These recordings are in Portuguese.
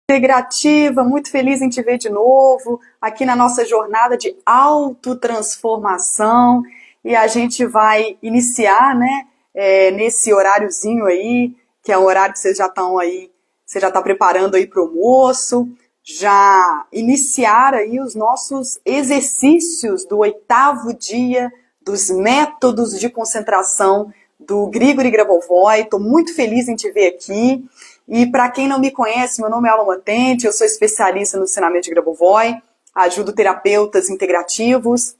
Integrativa, muito feliz em te ver de novo aqui na nossa jornada de autotransformação e a gente vai iniciar, né, nesse horáriozinho aí, que é o horário que vocês já estão aí, você já está preparando aí para o almoço, já iniciar aí os nossos exercícios do 8º dia dos métodos de concentração do Grigori Grabovoi. Estou muito feliz em te ver aqui. E para quem não me conhece, meu nome é Alma Matente, eu sou especialista no ensinamento de Grabovoi, ajudo terapeutas integrativos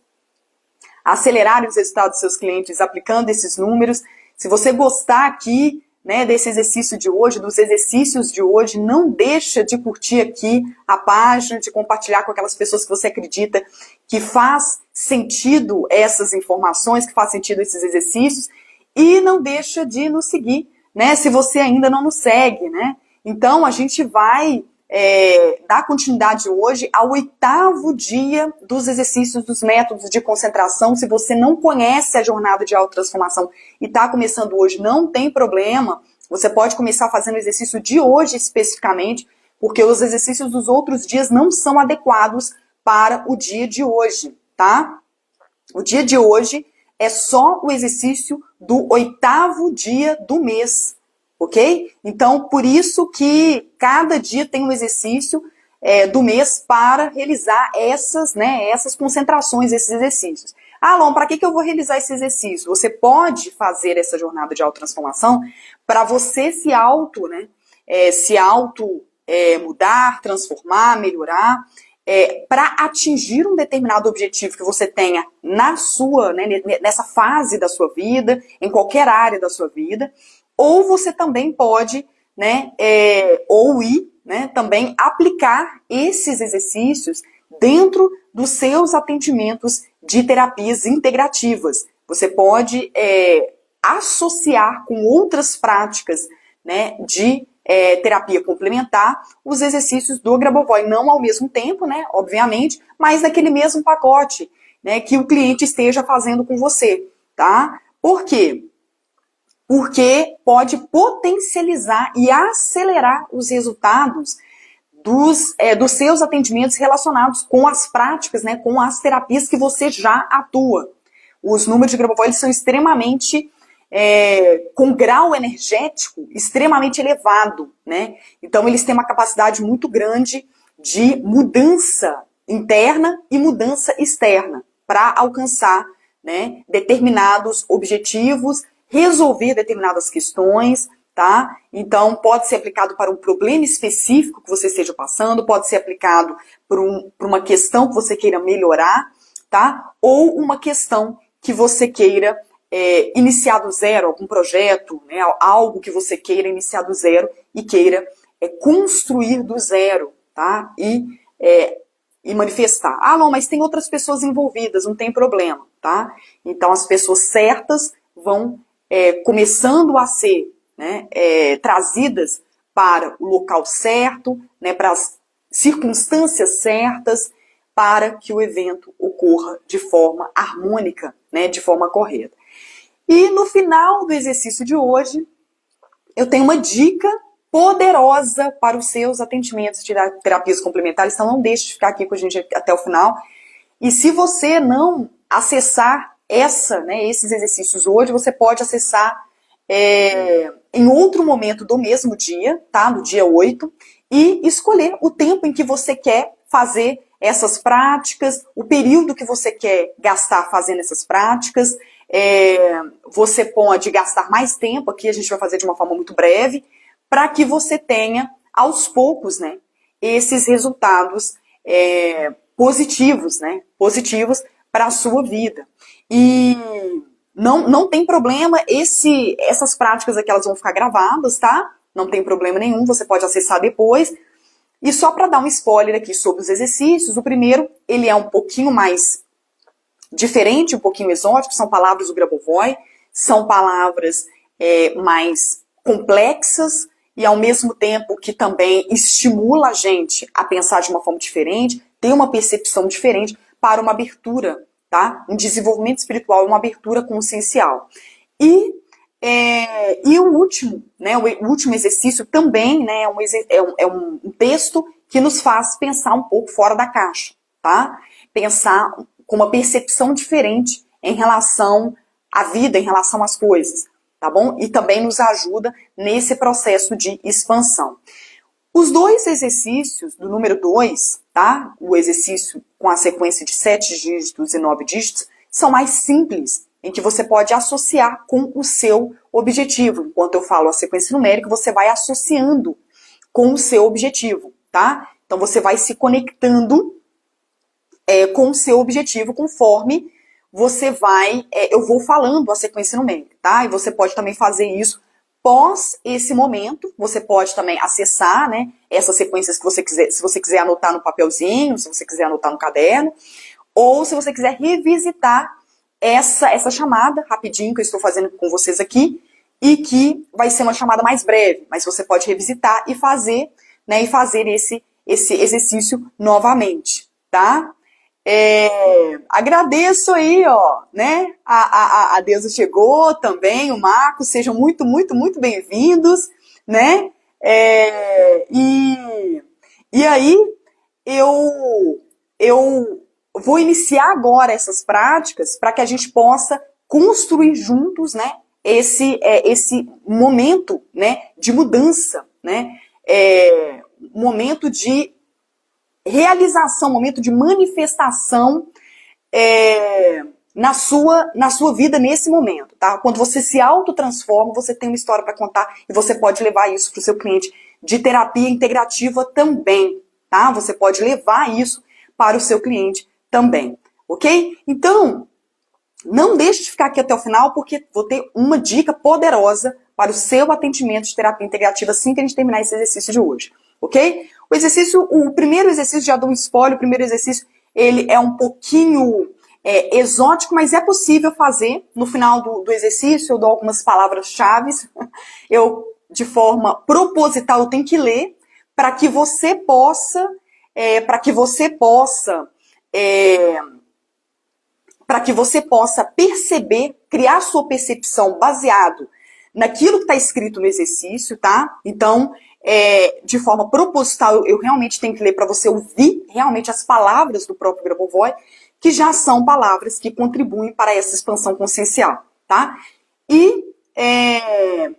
a acelerarem os resultados dos seus clientes aplicando esses números. Se você gostar aqui, né, desse exercício de hoje, dos exercícios de hoje, não deixa de curtir aqui a página, de compartilhar com aquelas pessoas que você acredita que faz sentido essas informações, que faz sentido esses exercícios, e não deixa de nos seguir, né, se você ainda não nos segue, né? Então, a gente vai dar continuidade hoje ao 8º dia dos exercícios dos métodos de concentração. Se você não conhece a jornada de autotransformação e está começando hoje, não tem problema. Você pode começar fazendo o exercício de hoje especificamente, porque os exercícios dos outros dias não são adequados para o dia de hoje, tá? O dia de hoje é só o exercício do 8º dia do mês, ok? Então, por isso que cada dia tem um exercício do mês para realizar essas concentrações, esses exercícios. Ah, Lom, para que eu vou realizar esse exercício? Você pode fazer essa jornada de autotransformação para você se mudar, transformar, melhorar, para atingir um determinado objetivo que você tenha na sua, nessa fase da sua vida, em qualquer área da sua vida, ou você também pode, também aplicar esses exercícios dentro dos seus atendimentos de terapias integrativas. Você pode associar com outras práticas, né, de terapia complementar os exercícios do Grabovoi, não ao mesmo tempo, né, obviamente, mas naquele mesmo pacote, né, que o cliente esteja fazendo com você, tá? Por quê? Porque pode potencializar e acelerar os resultados dos seus atendimentos relacionados com as práticas, né, com as terapias que você já atua. Os números de Grabovoi eles são extremamente com grau energético extremamente elevado, né? Então eles têm uma capacidade muito grande de mudança interna e mudança externa para alcançar, né, determinados objetivos, resolver determinadas questões, tá? Então pode ser aplicado para um problema específico que você esteja passando, pode ser aplicado para uma questão que você queira melhorar, tá? Ou uma questão que você queira iniciar do zero, algum projeto, né, algo que você queira iniciar do zero e queira construir do zero, tá? E manifestar. Ah, não, mas tem outras pessoas envolvidas, não tem problema, tá? Então as pessoas certas vão começando a ser, né, trazidas para o local certo, né, para as circunstâncias certas, para que o evento ocorra de forma harmônica, né, de forma correta. E no final do exercício de hoje, eu tenho uma dica poderosa para os seus atendimentos de terapias complementares, então não deixe de ficar aqui com a gente até o final. E se você não acessar esses exercícios hoje, você pode acessar em outro momento do mesmo dia, tá? No dia 8, e escolher o tempo em que você quer fazer essas práticas, o período que você quer gastar fazendo essas práticas. Você pode gastar mais tempo, aqui a gente vai fazer de uma forma muito breve, para que você tenha, aos poucos, né, esses resultados positivos, né, positivos para a sua vida. E não tem problema, essas práticas aqui elas vão ficar gravadas, tá? Não tem problema nenhum, você pode acessar depois. E só para dar um spoiler aqui sobre os exercícios, o primeiro, ele é um pouquinho mais diferente, um pouquinho exótico, são palavras do Grabovoi, são palavras mais complexas e ao mesmo tempo que também estimula a gente a pensar de uma forma diferente, ter uma percepção diferente para uma abertura, tá? Um desenvolvimento espiritual, uma abertura consciencial. E E o último, né, o último exercício também, né, é um texto que nos faz pensar um pouco fora da caixa, tá? Pensar com uma percepção diferente em relação à vida, em relação às coisas, tá bom? E também nos ajuda nesse processo de expansão. Os dois exercícios do número 2, tá? O exercício com a sequência de 7 dígitos e 9 dígitos, são mais simples, em que você pode associar com o seu objetivo. Enquanto eu falo a sequência numérica, você vai associando com o seu objetivo, tá? Então você vai se conectando com o seu objetivo conforme você vai... eu vou falando a sequência numérica, tá? E você pode também fazer isso pós esse momento. Você pode também acessar, né, essas sequências que você quiser, se você quiser anotar no papelzinho, se você quiser anotar no caderno, ou se você quiser revisitar essa chamada rapidinho que eu estou fazendo com vocês aqui, e que vai ser uma chamada mais breve, mas você pode revisitar e fazer, né, esse exercício novamente, tá? Agradeço aí, ó, né? A Deusa chegou também, o Marcos, sejam muito, muito, muito bem-vindos, né? E aí, eu vou iniciar agora essas práticas para que a gente possa construir juntos, né, esse momento, né, de mudança, né, momento de realização, momento de manifestação na sua vida nesse momento, tá? Quando você se autotransforma, você tem uma história para contar e você pode levar isso para o seu cliente de terapia integrativa também, tá? Você pode levar isso para o seu cliente também, ok? Então, não deixe de ficar aqui até o final, porque vou ter uma dica poderosa para o seu atendimento de terapia integrativa assim que a gente terminar esse exercício de hoje, ok? O primeiro exercício, já dou um spoiler, o primeiro exercício, ele é um pouquinho exótico, mas é possível fazer. No final do exercício, eu dou algumas palavras-chave. Eu, de forma proposital, eu tenho que ler para que você possa perceber, criar sua percepção baseado naquilo que está escrito no exercício, tá? Então, de forma proposital, eu realmente tenho que ler para você ouvir realmente as palavras do próprio Grabovoi, que já são palavras que contribuem para essa expansão consciencial, tá? E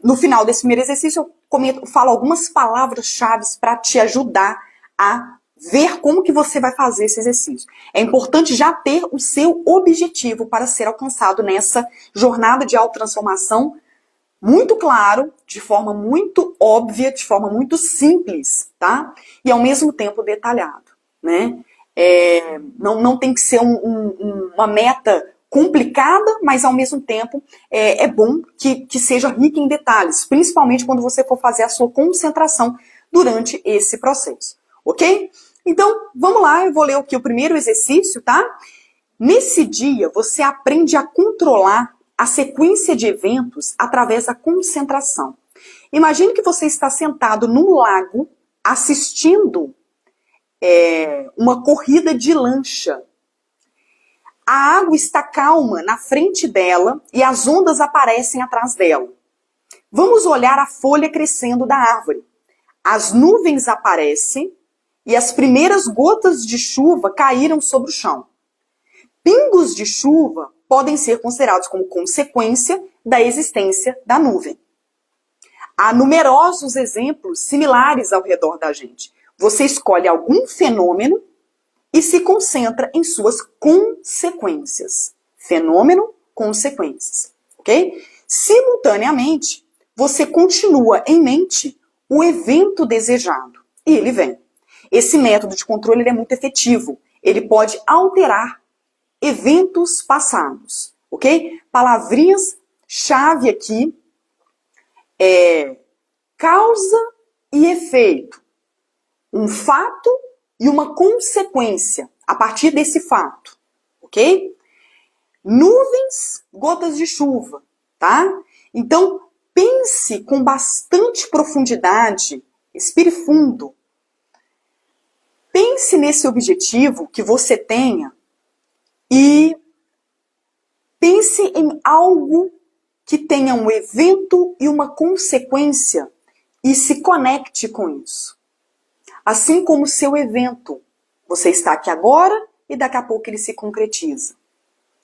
no final desse primeiro exercício, eu falo algumas palavras-chave para te ajudar a ver como que você vai fazer esse exercício. É importante já ter o seu objetivo para ser alcançado nessa jornada de autotransformação muito claro, de forma muito óbvia, de forma muito simples, tá? E ao mesmo tempo detalhado, né? Não tem que ser uma meta complicada, mas ao mesmo tempo é bom que seja rica em detalhes, principalmente quando você for fazer a sua concentração durante esse processo, ok? Então, vamos lá, eu vou ler aqui o primeiro exercício, tá? Nesse dia, você aprende a controlar a sequência de eventos através da concentração. Imagine que você está sentado num lago assistindo uma corrida de lancha. A água está calma na frente dela e as ondas aparecem atrás dela. Vamos olhar a folha crescendo da árvore. As nuvens aparecem e as primeiras gotas de chuva caíram sobre o chão. Pingos de chuva podem ser considerados como consequência da existência da nuvem. Há numerosos exemplos similares ao redor da gente. Você escolhe algum fenômeno e se concentra em suas consequências. Fenômeno, consequências. Ok? Simultaneamente, você continua em mente o evento desejado. E ele vem. Esse método de controle ele é muito efetivo. Ele pode alterar eventos passados, ok? Palavrinhas-chave aqui causa e efeito. Um fato e uma consequência a partir desse fato, ok? Nuvens, gotas de chuva, tá? Então, pense com bastante profundidade, respire fundo. Pense nesse objetivo que você tenha e pense em algo que tenha um evento e uma consequência e se conecte com isso. Assim como o seu evento. Você está aqui agora e daqui a pouco ele se concretiza.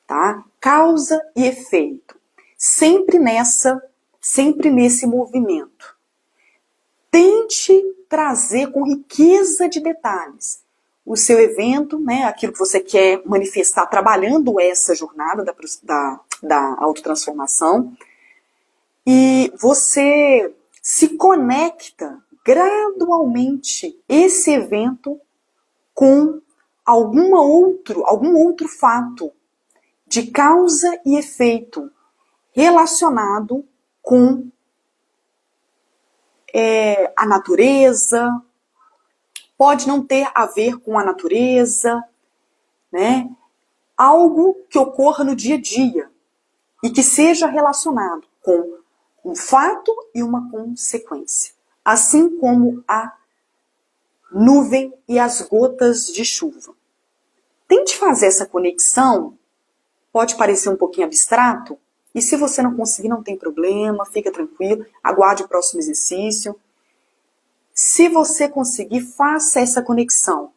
Tá? Causa e efeito. Sempre nesse movimento. Tente trazer com riqueza de detalhes o seu evento, né, aquilo que você quer manifestar trabalhando essa jornada da autotransformação, e você se conecta gradualmente esse evento com algum outro fato de causa e efeito relacionado com a natureza, pode não ter a ver com a natureza, né? Algo que ocorra no dia a dia e que seja relacionado com um fato e uma consequência, assim como a nuvem e as gotas de chuva. Tente fazer essa conexão, pode parecer um pouquinho abstrato, e se você não conseguir, não tem problema, fica tranquilo, aguarde o próximo exercício. Se você conseguir, faça essa conexão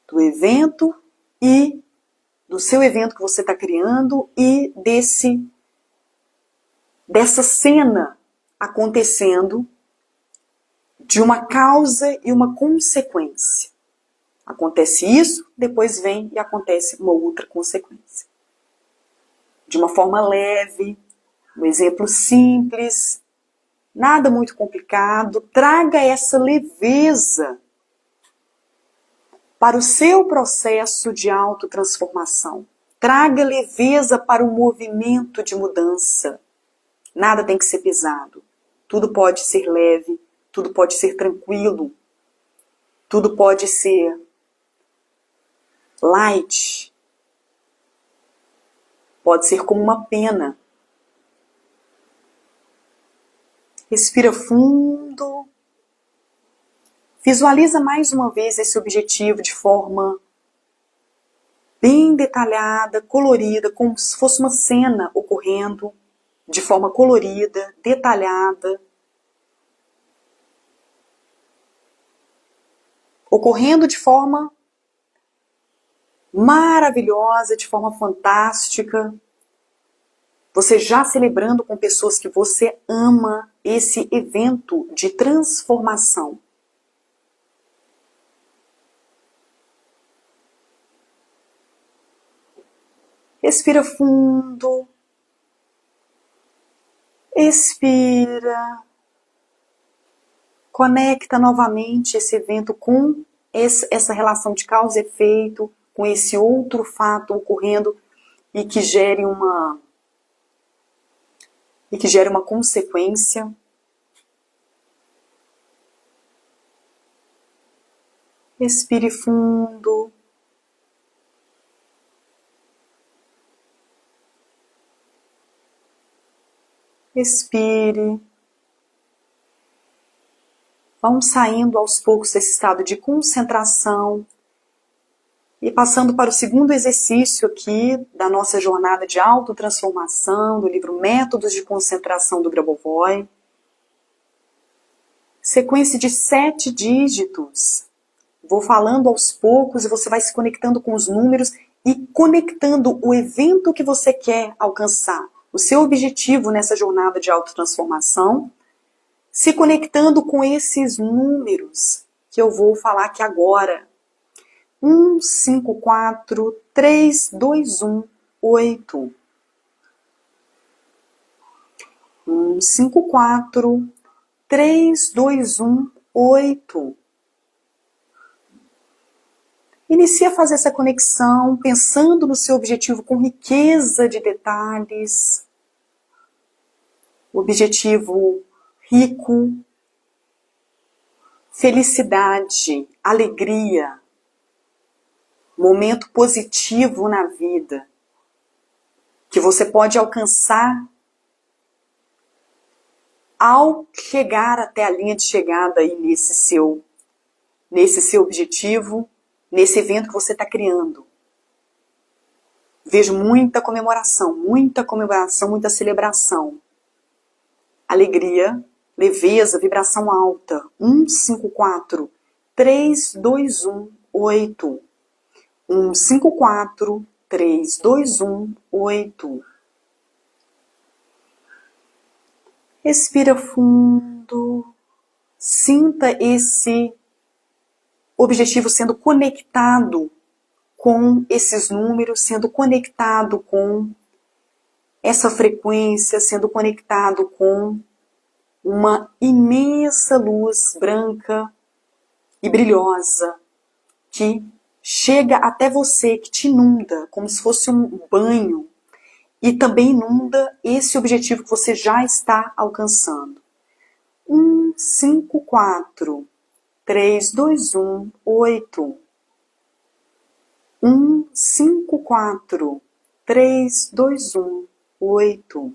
do evento e do seu evento que você está criando e dessa cena acontecendo de uma causa e uma consequência. Acontece isso, depois vem e acontece uma outra consequência. De uma forma leve, um exemplo simples, nada muito complicado, traga essa leveza para o seu processo de autotransformação. Traga leveza para o movimento de mudança. Nada tem que ser pesado. Tudo pode ser leve, tudo pode ser tranquilo, tudo pode ser light. Pode ser como uma pena. Respira fundo. Visualiza mais uma vez esse objetivo de forma bem detalhada, colorida, como se fosse uma cena ocorrendo de forma colorida, detalhada. Ocorrendo de forma maravilhosa, de forma fantástica. Você já celebrando com pessoas que você ama esse evento de transformação. Respira fundo. Expira. Conecta novamente esse evento com essa relação de causa e efeito, com esse outro fato ocorrendo e que gere uma consequência. Respire fundo. Expire. Vamos saindo aos poucos desse estado de concentração e passando para o segundo exercício aqui da nossa jornada de autotransformação, do livro Métodos de Concentração do Grabovoi. Sequência de 7 dígitos. Vou falando aos poucos e você vai se conectando com os números e conectando o evento que você quer alcançar, o seu objetivo nessa jornada de autotransformação, se conectando com esses números que eu vou falar aqui agora. 1, 5, 4, 3, 2, 1, 8. 1, 5, 4, 3, 2, 1, 8. Inicie a fazer essa conexão, pensando no seu objetivo com riqueza de detalhes. Objetivo rico, felicidade, alegria, momento positivo na vida, que você pode alcançar ao chegar até a linha de chegada aí nesse seu objetivo, nesse evento que você está criando. Vejo muita comemoração, muita celebração. Alegria, leveza, vibração alta. 154 321 8. 154 321 8. Respira fundo. Sinta esse objetivo sendo conectado com esses números, sendo conectado com essa frequência, sendo conectado com uma imensa luz branca e brilhosa que chega até você, que te inunda, como se fosse um banho, e também inunda esse objetivo que você já está alcançando. 154 321 8. 154 321 8.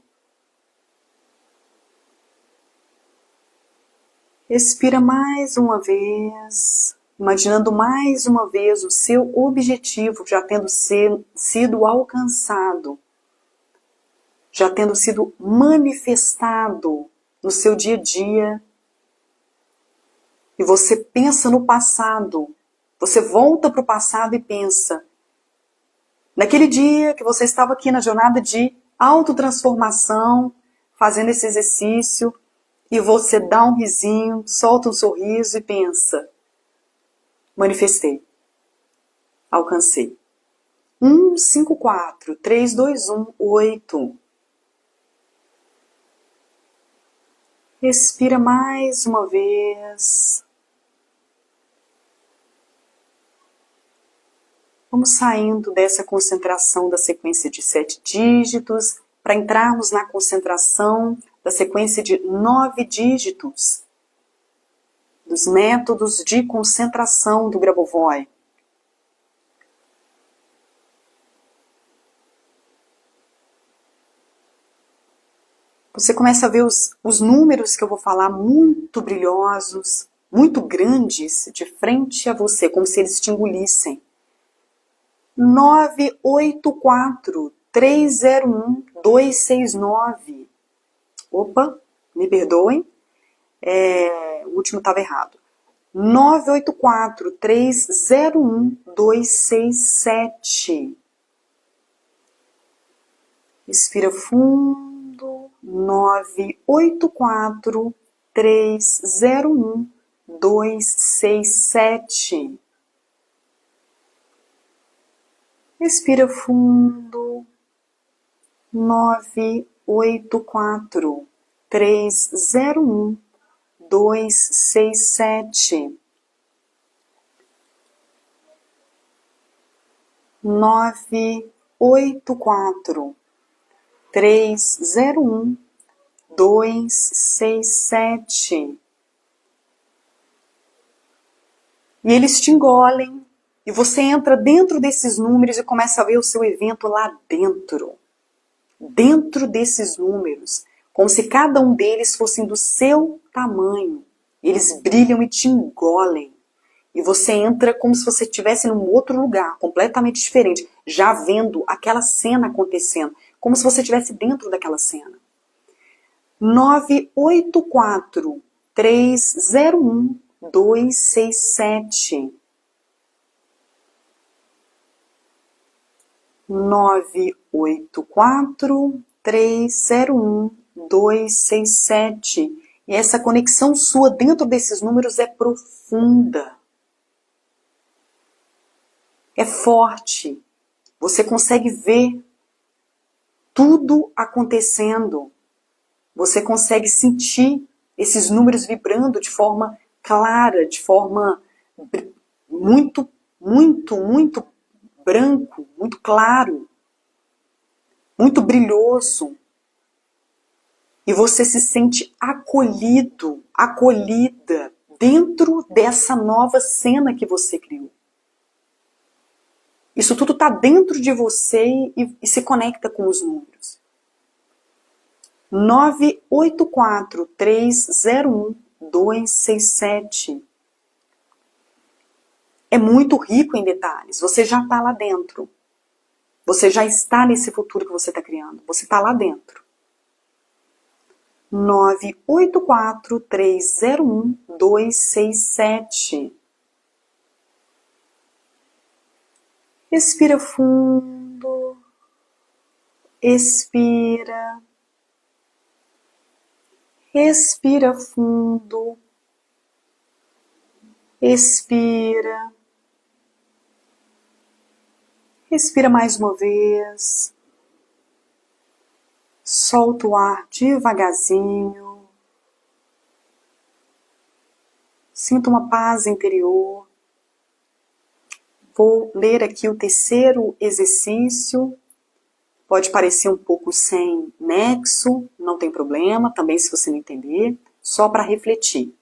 Respira mais uma vez, imaginando mais uma vez o seu objetivo já tendo sido alcançado, já tendo sido manifestado no seu dia a dia. E você pensa no passado, você volta para o passado e pensa, naquele dia que você estava aqui na jornada de autotransformação, fazendo esse exercício, e você dá um risinho, solta um sorriso e pensa, manifestei, alcancei. 154 321 8. Respira mais uma vez. Vamos saindo dessa concentração da sequência de 7 dígitos para entrarmos na concentração da sequência de 9 dígitos dos métodos de concentração do Grabovoi. Você começa a ver os números que eu vou falar muito brilhosos, muito grandes, de frente a você, como se eles te engolissem. 984 301 269. Opa, me perdoem, o último estava errado. 984 301 267. Respira fundo. 984 301 267. Respira fundo. 984 301 267. 984 301 267. E eles te engolem, e você entra dentro desses números e começa a ver o seu evento lá dentro. Dentro desses números, como se cada um deles fosse do seu tamanho. Eles brilham e te engolem. E você entra como se você estivesse num outro lugar, completamente diferente, já vendo aquela cena acontecendo, como se você estivesse dentro daquela cena. 984 301 267. 984 301 267. E essa conexão sua dentro desses números é profunda. É forte. Você consegue ver tudo acontecendo. Você consegue sentir esses números vibrando de forma clara, de forma muito branco, muito claro, muito brilhoso. E você se sente acolhido, acolhida dentro dessa nova cena que você criou. Isso tudo está dentro de você e se conecta com os números. 984 301 267. É muito rico em detalhes. Você já está lá dentro. Você já está nesse futuro que você está criando. Você está lá dentro. 984-301-267. Respira fundo. Expira. Respira fundo. Expira. Respira mais uma vez. Solta o ar devagarzinho. Sinta uma paz interior. Vou ler aqui o terceiro exercício. Pode parecer um pouco sem nexo, não tem problema, também se você não entender, só para refletir.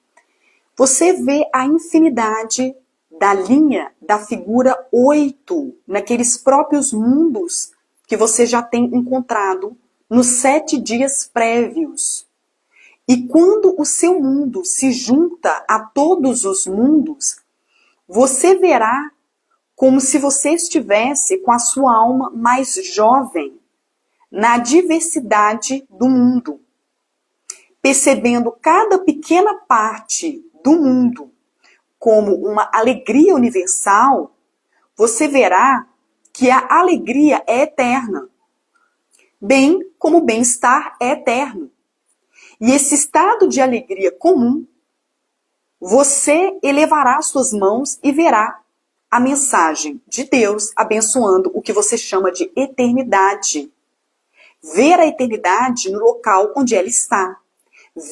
Você vê a infinidade da linha da figura 8 naqueles próprios mundos que você já tem encontrado nos 7 dias prévios. E quando o seu mundo se junta a todos os mundos, você verá como se você estivesse com a sua alma mais jovem na diversidade do mundo, percebendo cada pequena parte do mundo como uma alegria universal. Você verá que a alegria é eterna, bem como o bem-estar é eterno. E esse estado de alegria comum, você elevará suas mãos e verá a mensagem de Deus abençoando o que você chama de eternidade. Ver a eternidade no local onde ela está.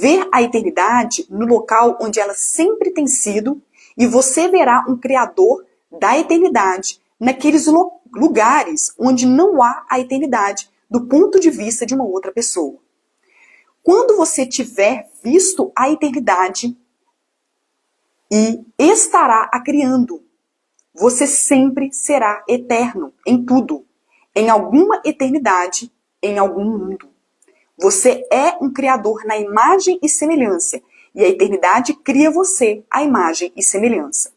Ver a eternidade no local onde ela sempre tem sido, e você verá um Criador da eternidade naqueles lugares onde não há a eternidade, do ponto de vista de uma outra pessoa. Quando você tiver visto a eternidade e estará a criando, você sempre será eterno em tudo, em alguma eternidade, em algum mundo. Você é um criador na imagem e semelhança, e a eternidade cria você à imagem e semelhança.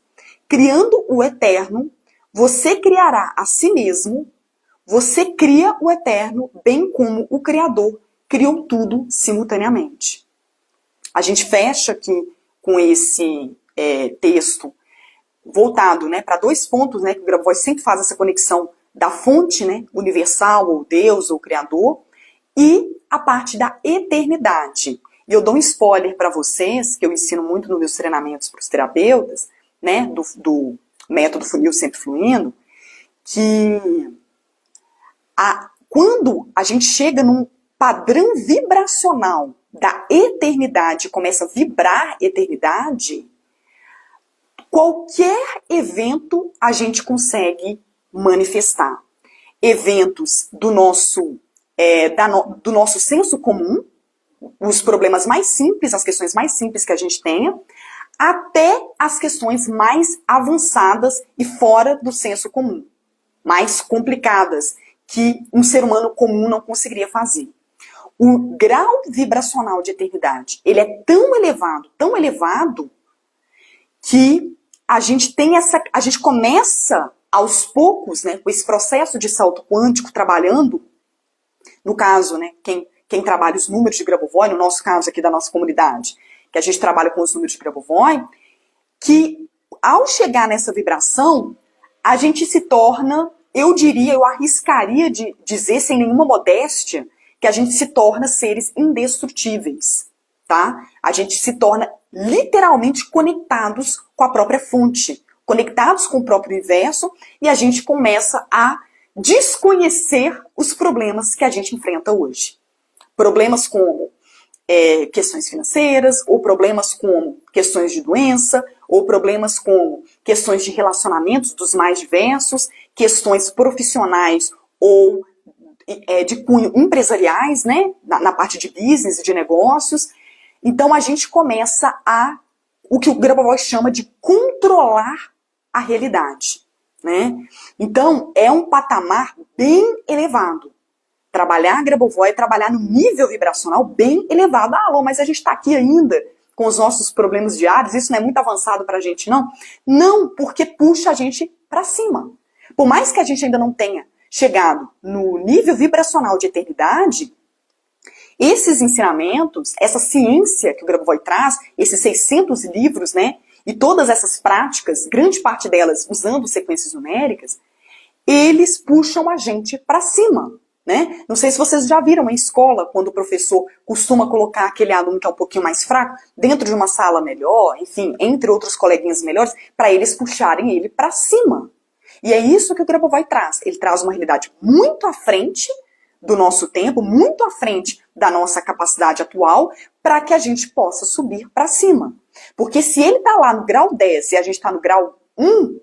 Criando o eterno, você criará a si mesmo, você cria o eterno, bem como o Criador criou tudo simultaneamente. A gente fecha aqui com esse texto voltado, né, para 2 pontos, né, que o Grabovoi sempre faz essa conexão da fonte, né, universal, ou Deus, ou Criador, e a parte da eternidade. E eu dou um spoiler para vocês, que eu ensino muito nos meus treinamentos para os terapeutas, né, do método Funil Sempre Fluindo, que quando a gente chega num padrão vibracional da eternidade, começa a vibrar eternidade, qualquer evento a gente consegue manifestar. Eventos do nosso senso comum, os problemas mais simples, as questões mais simples que a gente tenha, até as questões mais avançadas e fora do senso comum, mais complicadas, que um ser humano comum não conseguiria fazer. O grau vibracional de eternidade, ele é tão elevado, que a gente começa aos poucos, né, com esse processo de salto quântico trabalhando, no caso, né, quem trabalha os números de Grabovoi, no nosso caso aqui da nossa comunidade, que a gente trabalha com os números de Grabovoi, que ao chegar nessa vibração, a gente se torna, eu arriscaria de dizer sem nenhuma modéstia, que a gente se torna seres indestrutíveis, tá? A gente se torna literalmente conectados com a própria fonte, conectados com o próprio universo, e a gente começa a desconhecer os problemas que a gente enfrenta hoje. Problemas como questões financeiras, ou problemas como questões de doença, ou problemas como questões de relacionamentos dos mais diversos, questões profissionais ou de cunho empresariais, né, na parte de business e de negócios. Então a gente começa o que o Grabovoi chama de controlar a realidade, né? Então é um patamar bem elevado. Trabalhar Grabovoi é trabalhar no nível vibracional bem elevado. Alô, mas a gente está aqui ainda com os nossos problemas diários, isso não é muito avançado para a gente, não? Não, porque puxa a gente para cima. Por mais que a gente ainda não tenha chegado no nível vibracional de eternidade, esses ensinamentos, essa ciência que o Grabovoi traz, esses 600 livros, né, e todas essas práticas, grande parte delas usando sequências numéricas, eles puxam a gente para cima, né? Não sei se vocês já viram em escola, quando o professor costuma colocar aquele aluno que é um pouquinho mais fraco dentro de uma sala melhor, enfim, entre outros coleguinhas melhores, para eles puxarem ele para cima. E é isso que o Grabovoi traz. Ele traz uma realidade muito à frente do nosso tempo, muito à frente da nossa capacidade atual, para que a gente possa subir para cima. Porque se ele está lá no grau 10 e a gente está no grau 1,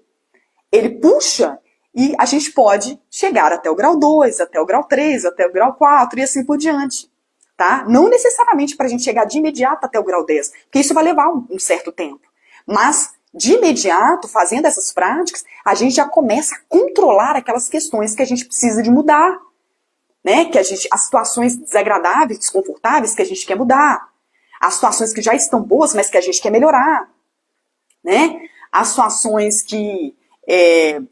ele puxa e a gente pode chegar até o grau 2, até o grau 3, até o grau 4 e assim por diante. Tá? Não necessariamente para a gente chegar de imediato até o grau 10, porque isso vai levar um certo tempo. Mas, de imediato, fazendo essas práticas, a gente já começa a controlar aquelas questões que a gente precisa de mudar. Né? As situações desagradáveis, desconfortáveis que a gente quer mudar. As situações que já estão boas, mas que a gente quer melhorar. Né? As situações que...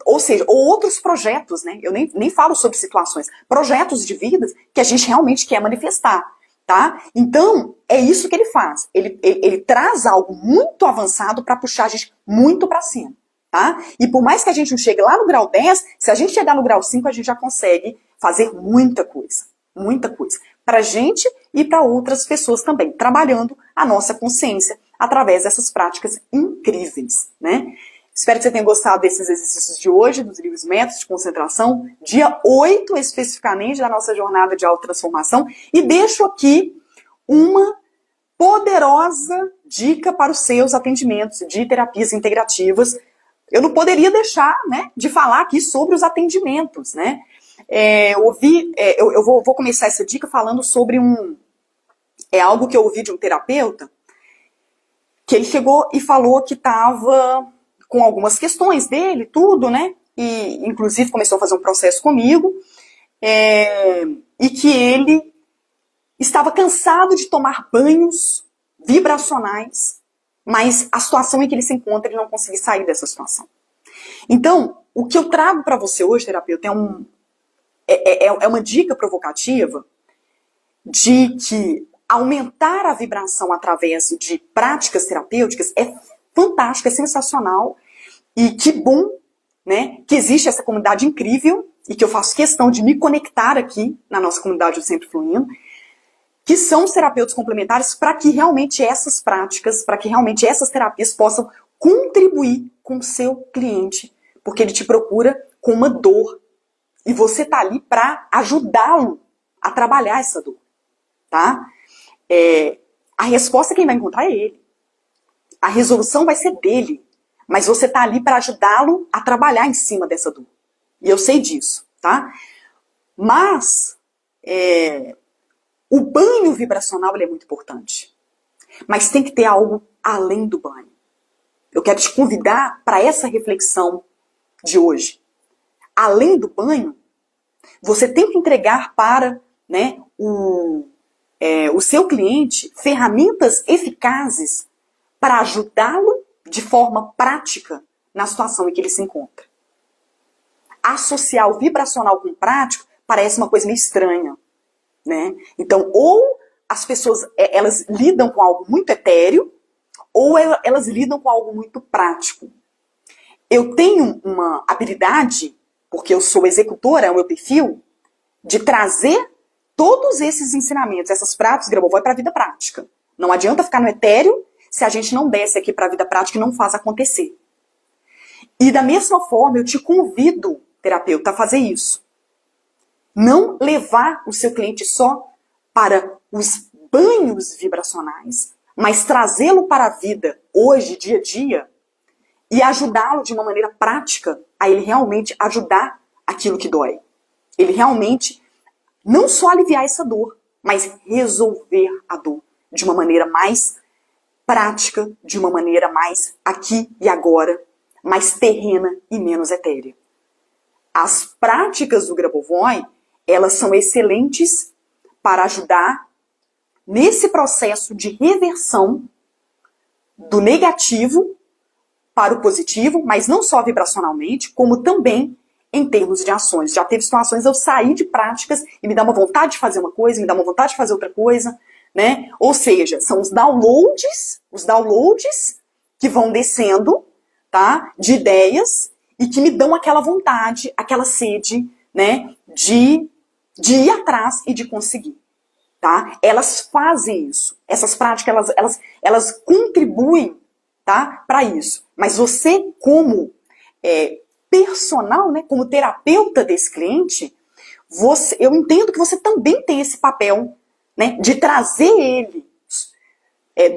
ou seja, ou outros projetos, né? Eu nem falo sobre situações. Projetos de vida que a gente realmente quer manifestar. Tá? Então, é isso que ele faz. Ele traz algo muito avançado para puxar a gente muito para cima. Tá? E por mais que a gente não chegue lá no grau 10, se a gente chegar no grau 5, a gente já consegue fazer muita coisa. Muita coisa. Pra gente e para outras pessoas também. Trabalhando a nossa consciência através dessas práticas incríveis. Né? Espero que você tenha gostado desses exercícios de hoje, dos livros Métodos de Concentração, dia 8 especificamente da nossa jornada de autotransformação. E deixo aqui uma poderosa dica para os seus atendimentos de terapias integrativas. Eu não poderia deixar, né, de falar aqui sobre os atendimentos. Né? Eu vou começar essa dica falando sobre algo que eu ouvi de um terapeuta, que ele chegou e falou que estava com algumas questões dele, tudo, né? E inclusive começou a fazer um processo comigo, e que ele estava cansado de tomar banhos vibracionais, mas a situação em que ele se encontra, ele não conseguia sair dessa situação. Então, o que eu trago para você hoje, terapeuta, é uma dica provocativa de que aumentar a vibração através de práticas terapêuticas é fantástico, é sensacional. E que bom, né, que existe essa comunidade incrível e que eu faço questão de me conectar aqui na nossa comunidade do Centro Fluindo, que são os terapeutas complementares para que realmente essas práticas, para que realmente essas terapias possam contribuir com o seu cliente, porque ele te procura com uma dor e você está ali para ajudá-lo a trabalhar essa dor. Tá? A resposta quem vai encontrar é ele. A resolução vai ser dele. Mas você está ali para ajudá-lo a trabalhar em cima dessa dor. E eu sei disso, tá? Mas o banho vibracional ele é muito importante. Mas tem que ter algo além do banho. Eu quero te convidar para essa reflexão de hoje. Além do banho, você tem que entregar para, né, o seu cliente ferramentas eficazes para ajudá-lo de forma prática na situação em que ele se encontra. Associar o vibracional com o prático parece uma coisa meio estranha, né? Então, ou as pessoas elas lidam com algo muito etéreo, ou elas lidam com algo muito prático. Eu tenho uma habilidade, porque eu sou executora, é o meu perfil, de trazer todos esses ensinamentos, essas práticas, Grabovoi, para a vida prática. Não adianta ficar no etéreo se a gente não desce aqui para a vida prática e não faz acontecer. E da mesma forma, eu te convido, terapeuta, a fazer isso. Não levar o seu cliente só para os banhos vibracionais, mas trazê-lo para a vida hoje, dia a dia, e ajudá-lo de uma maneira prática a ele realmente ajudar aquilo que dói. Ele realmente não só aliviar essa dor, mas resolver a dor de uma maneira mais prática, de uma maneira mais aqui e agora, mais terrena e menos etérea. As práticas do Grabovoi, elas são excelentes para ajudar nesse processo de reversão do negativo para o positivo, mas não só vibracionalmente, como também em termos de ações. Já teve situações de eu sair de práticas e me dá uma vontade de fazer uma coisa, me dá uma vontade de fazer outra coisa, né? Ou seja, são os downloads que vão descendo, tá? De ideias e que me dão aquela vontade, aquela sede, né? De ir atrás e de conseguir, tá? Elas fazem isso. Essas práticas, elas contribuem, tá? Para isso. Mas você, como personal, né? Como terapeuta desse cliente, eu entendo que você também tem esse papel, né? De trazer ele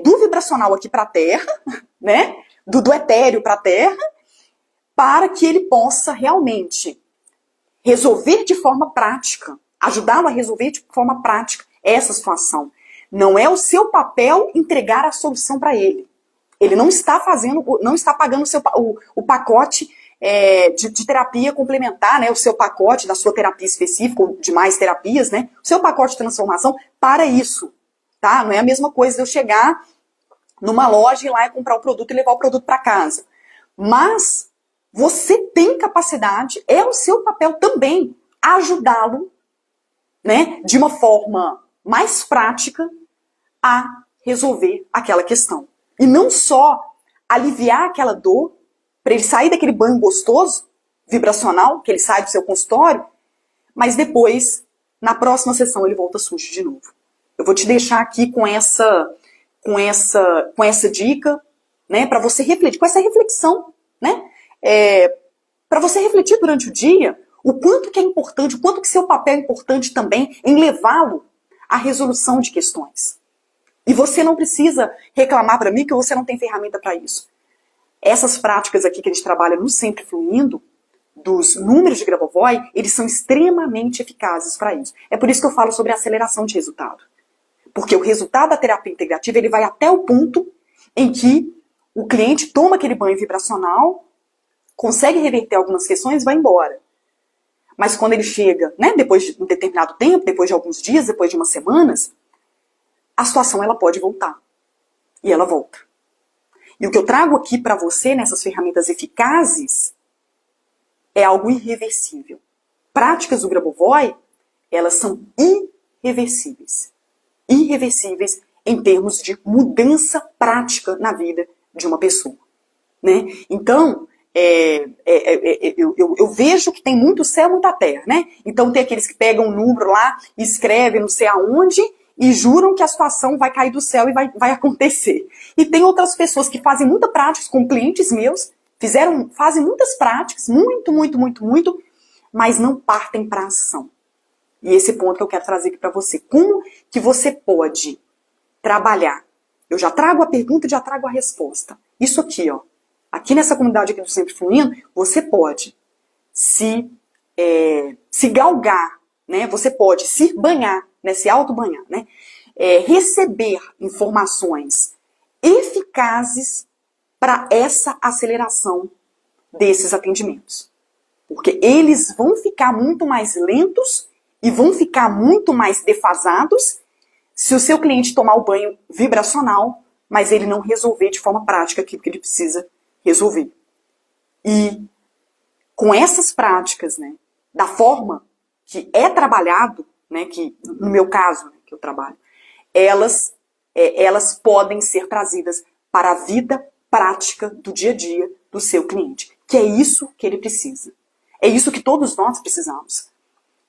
do vibracional aqui para a Terra, né? Do etéreo para a Terra, para que ele possa realmente resolver de forma prática, ajudá-lo a resolver de forma prática essa situação. Não é o seu papel entregar a solução para ele. Ele não está pagando o pacote de terapia complementar, né? O seu pacote da sua terapia específica, ou de mais terapias, né? O seu pacote de transformação para isso, tá? Não é a mesma coisa de eu chegar numa loja e ir lá e comprar o produto e levar o produto para casa. Mas você tem capacidade, é o seu papel também, ajudá-lo, né, de uma forma mais prática a resolver aquela questão. E não só aliviar aquela dor, para ele sair daquele banho gostoso, vibracional, que ele sai do seu consultório, mas depois, na próxima sessão, ele volta sujo de novo. Eu vou te deixar aqui com essa dica, né, para você refletir, com essa reflexão, né, para você refletir durante o dia o quanto que é importante, o quanto que seu papel é importante também em levá-lo à resolução de questões. E você não precisa reclamar para mim que você não tem ferramenta para isso. Essas práticas aqui que a gente trabalha no Sempre Fluindo, dos números de Grabovoi, eles são extremamente eficazes para isso. É por isso que eu falo sobre aceleração de resultado. Porque o resultado da terapia integrativa, ele vai até o ponto em que o cliente toma aquele banho vibracional, consegue reverter algumas questões e vai embora. Mas quando ele chega, né, depois de um determinado tempo, depois de alguns dias, depois de umas semanas, a situação ela pode voltar. E ela volta. E o que eu trago aqui para você, nessas ferramentas eficazes, é algo irreversível. Práticas do Grabovoi, elas são irreversíveis. Irreversíveis em termos de mudança prática na vida de uma pessoa, né? Então, eu vejo que tem muito céu, muita terra, né? Então tem aqueles que pegam um número lá, escrevem não sei aonde e juram que a situação vai cair do céu e vai acontecer. E tem outras pessoas que fazem muitas práticas com clientes meus, fazem muitas práticas, muito, mas não partem para ação. E esse ponto que eu quero trazer aqui para você. Como que você pode trabalhar? Eu já trago a pergunta e já trago a resposta. Isso aqui, ó. Aqui nessa comunidade aqui do Sempre Fluindo, você pode se galgar, né? Você pode se banhar, né? Se auto-banhar, né? Receber informações eficazes para essa aceleração desses atendimentos. Porque eles vão ficar muito mais lentos e vão ficar muito mais defasados se o seu cliente tomar o banho vibracional, mas ele não resolver de forma prática aquilo que ele precisa resolver. E com essas práticas, né, da forma que é trabalhado, né, que no meu caso, né, que eu trabalho, elas podem ser trazidas para a vida prática do dia a dia do seu cliente, que é isso que ele precisa. É isso que todos nós precisamos.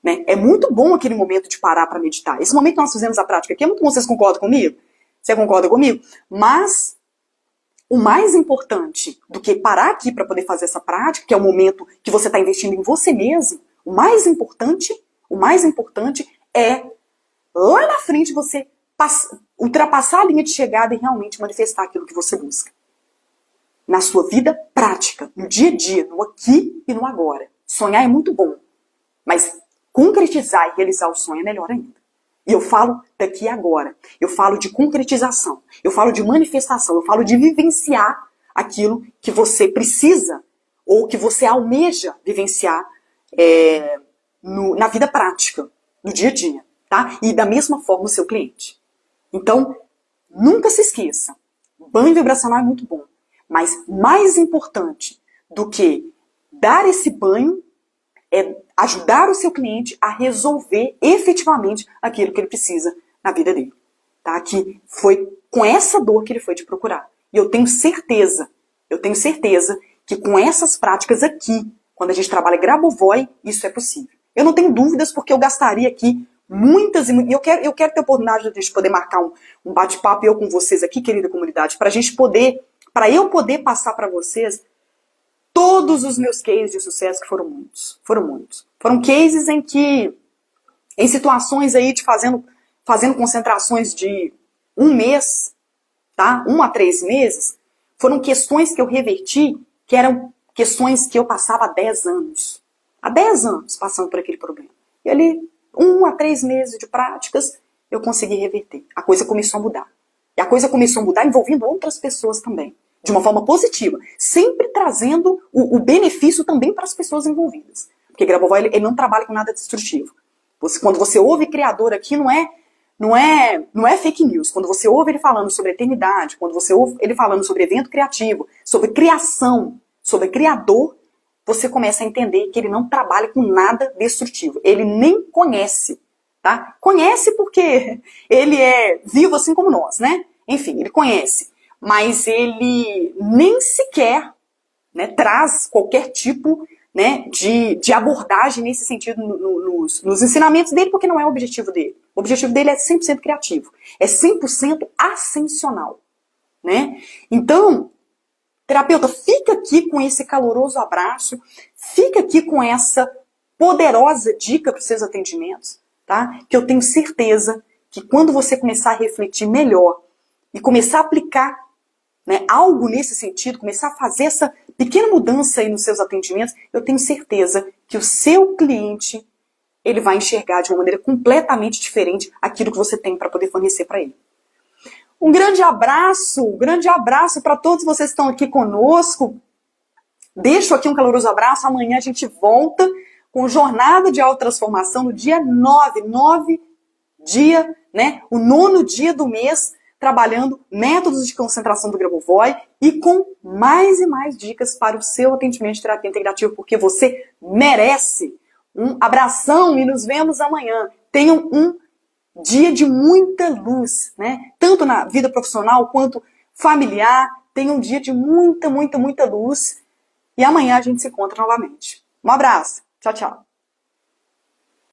Né? É muito bom aquele momento de parar para meditar. Esse momento que nós fizemos a prática aqui é muito bom. Vocês concordam comigo? Você concorda comigo? Mas o mais importante do que parar aqui para poder fazer essa prática, que é o momento que você está investindo em você mesmo, o mais importante é lá na frente você ultrapassar a linha de chegada e realmente manifestar aquilo que você busca. Na sua vida prática, no dia a dia, no aqui e no agora. Sonhar é muito bom, mas concretizar e realizar o sonho é melhor ainda. E eu falo daqui e agora. Eu falo de concretização. Eu falo de manifestação. Eu falo de vivenciar aquilo que você precisa ou que você almeja vivenciar na vida prática, no dia a dia. Tá? E da mesma forma o seu cliente. Então, nunca se esqueça. Banho vibracional é muito bom. Mas mais importante do que dar esse banho é ajudar o seu cliente a resolver efetivamente aquilo que ele precisa na vida dele. Tá? Que foi com essa dor que ele foi te procurar. E eu tenho certeza que com essas práticas aqui, quando a gente trabalha Grabovoi, isso é possível. Eu não tenho dúvidas, porque eu gastaria aqui muitas e muitas. Eu quero ter a oportunidade de a gente poder marcar um bate-papo, eu com vocês aqui, querida comunidade, para eu poder passar para vocês todos os meus cases de sucesso, que foram muitos. Foram cases em situações aí de fazendo concentrações de 1 mês, tá? 1 a 3 meses, foram questões que eu reverti, que eram questões que eu passava há 10 anos. Há 10 anos passando por aquele problema. E ali, 1 a 3 meses de práticas, eu consegui reverter. A coisa começou a mudar. E a coisa começou a mudar envolvendo outras pessoas também. De uma forma positiva. Sempre trazendo o benefício também para as pessoas envolvidas. Porque Grabovoi, ele não trabalha com nada destrutivo. Quando você ouve criador aqui, não é fake news. Quando você ouve ele falando sobre eternidade, quando você ouve ele falando sobre evento criativo, sobre criação, sobre criador, você começa a entender que ele não trabalha com nada destrutivo. Ele nem conhece, tá? Conhece porque ele é vivo assim como nós, né? Enfim, ele conhece. Mas ele nem sequer, né, traz qualquer tipo, né, de abordagem nesse sentido nos ensinamentos dele, porque não é o objetivo dele. O objetivo dele é 100% criativo. É 100% ascensional. Né? Então, terapeuta, fica aqui com esse caloroso abraço, fica aqui com essa poderosa dica para os seus atendimentos, tá? Que eu tenho certeza que quando você começar a refletir melhor e começar a aplicar, né, algo nesse sentido, começar a fazer essa pequena mudança aí nos seus atendimentos, eu tenho certeza que o seu cliente, ele vai enxergar de uma maneira completamente diferente aquilo que você tem para poder fornecer para ele. Um grande abraço para todos vocês que estão aqui conosco. Deixo aqui um caloroso abraço. Amanhã a gente volta com Jornada de Autotransformação no dia 9 dia, né, o 9º dia do mês, trabalhando métodos de concentração do Grabovoi e com mais e mais dicas para o seu atendimento de terapia integrativa, porque você merece. Um abração e nos vemos amanhã. Tenham um dia de muita luz, né? Tanto na vida profissional quanto familiar. Tenham um dia de muita luz. E amanhã a gente se encontra novamente. Um abraço. Tchau, tchau.